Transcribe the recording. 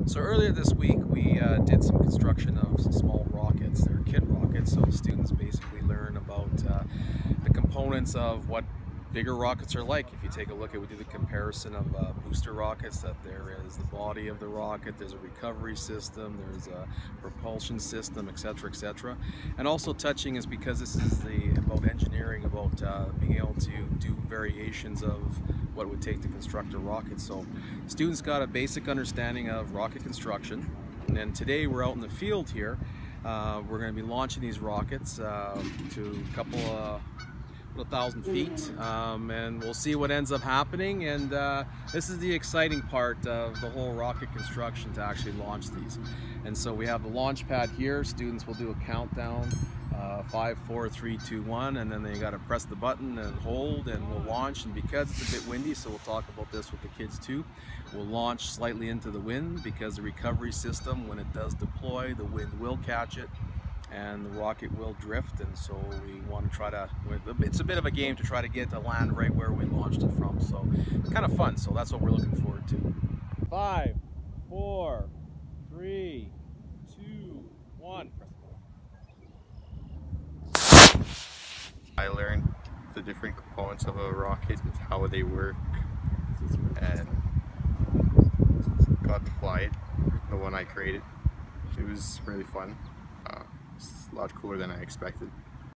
So earlier this week we did some construction of some small rockets. They're kit rockets, so students basically learn about the components of what bigger rockets are like. If you take a look at, we did the comparison of booster rockets, that there is the body of the rocket, there's a recovery system, there's a propulsion system, etc., etc. And also touching is because this is about engineering, about being able to do variations of what it would take to construct a rocket. So students got a basic understanding of rocket construction, and then today we're out in the field here. We're going to be launching these rockets to a couple of 1,000 feet, and we'll see what ends up happening. And this is the exciting part of the whole rocket construction, to actually launch these. And so we have the launch pad here. Students will do a countdown, 5, 4, 3, 2, 1, and then they got to press the button and hold, and we'll launch. And because it's a bit windy, so we'll talk about this with the kids too, we'll launch slightly into the wind, because the recovery system, when it does deploy, the wind will catch it and the rocket will drift. And so we want to try to, it's a bit of a game to try to get to land right where we launched it from, so kind of fun. So that's what we're looking forward to. 5, 4, 3, 2, 1. I learned the different components of a rocket, how they work, and got to fly it, the one I created. It was really fun. It's a lot cooler than I expected.